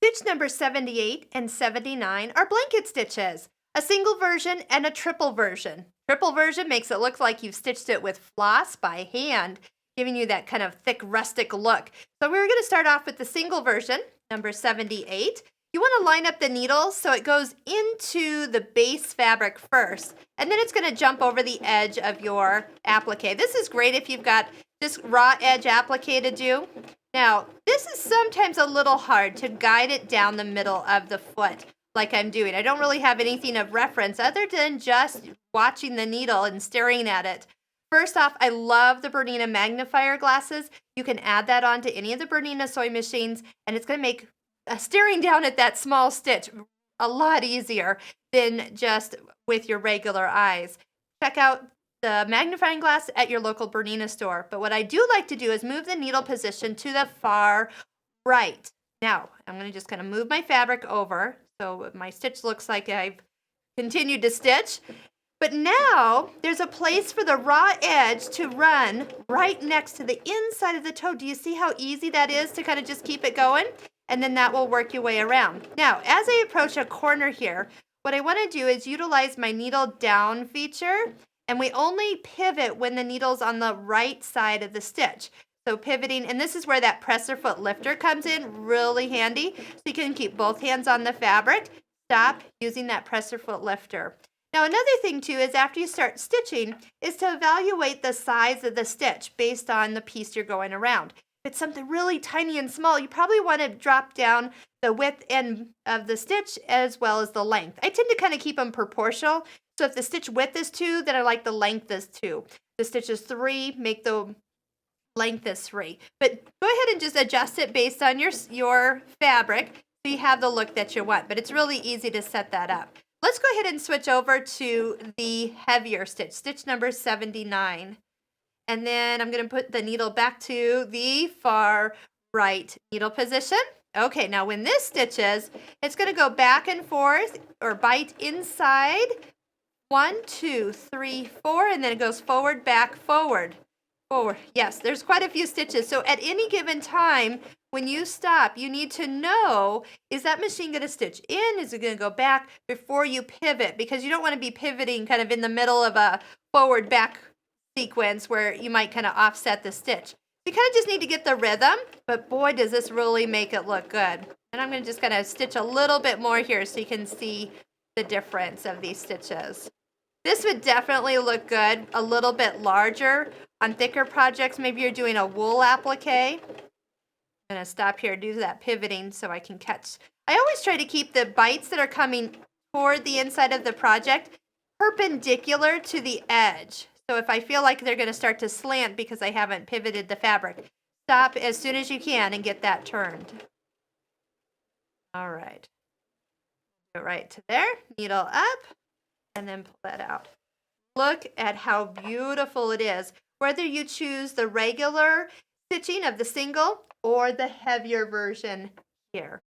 Stitch number 78 and 79 are blanket stitches, a single version and a triple version. Triple version makes it look like you've stitched it with floss by hand, giving you that kind of thick rustic look. So we're going to start off with the single version, number 78. You want to line up the needle so it goes into the base fabric first, and then it's going to jump over the edge of your applique. This is great if you've got just raw edge applique to do. Now, this is sometimes a little hard to guide it down the middle of the foot like I'm doing. I don't really have anything of reference other than just watching the needle and staring at it. First off, I love the Bernina magnifier glasses. You can add that onto any of the Bernina sewing machines, and it's going to make staring down at that small stitch a lot easier than just with your regular eyes. Check out the magnifying glass at your local Bernina store. But what I do like to do is move the needle position to the far right. Now, I'm going to just kind of move my fabric over so my stitch looks like I've continued to stitch. But now there's a place for the raw edge to run right next to the inside of the toe. Do you see how easy that is to kind of just keep it going? And then that will work your way around. Now, as I approach a corner here, what I want to do is utilize my needle down feature, and we only pivot when the needle's on the right side of the stitch. So pivoting, and this is where that presser foot lifter comes in, really handy. So you can keep both hands on the fabric, stop using that presser foot lifter. Now another thing too is after you start stitching is to evaluate the size of the stitch based on the piece you're going around. If it's something really tiny and small, you probably want to drop down the width end of the stitch as well as the length. I tend to kind of keep them proportional. So if the stitch width is 2, then I like the length is 2. The stitch is 3, make the length is 3. But go ahead and just adjust it based on your fabric so you have the look that you want. But it's really easy to set that up. Let's go ahead and switch over to the heavier stitch, stitch number 79. And then I'm going to put the needle back to the far right needle position. Okay, now when this stitches, it's going to go back and forth or bite inside. 1, 2, 3, 4, and then it goes forward, back, forward, forward. Yes, there's quite a few stitches. So at any given time, when you stop, you need to know, is that machine going to stitch in? Is it going to go back before you pivot? Because you don't want to be pivoting kind of in the middle of a forward, back sequence where you might kind of offset the stitch. You kind of just need to get the rhythm, but boy, does this really make it look good. And I'm going to just kind of stitch a little bit more here so you can see the difference of these stitches. This would definitely look good a little bit larger on thicker projects. Maybe you're doing a wool applique. I'm going to stop here, do that pivoting so I can catch. I always try to keep the bites that are coming toward the inside of the project perpendicular to the edge. So if I feel like they're going to start to slant because I haven't pivoted the fabric, stop as soon as you can and get that turned. All right. Go right to there, needle up, and then pull that out. Look at how beautiful it is. Whether you choose the regular stitching of the single or the heavier version here.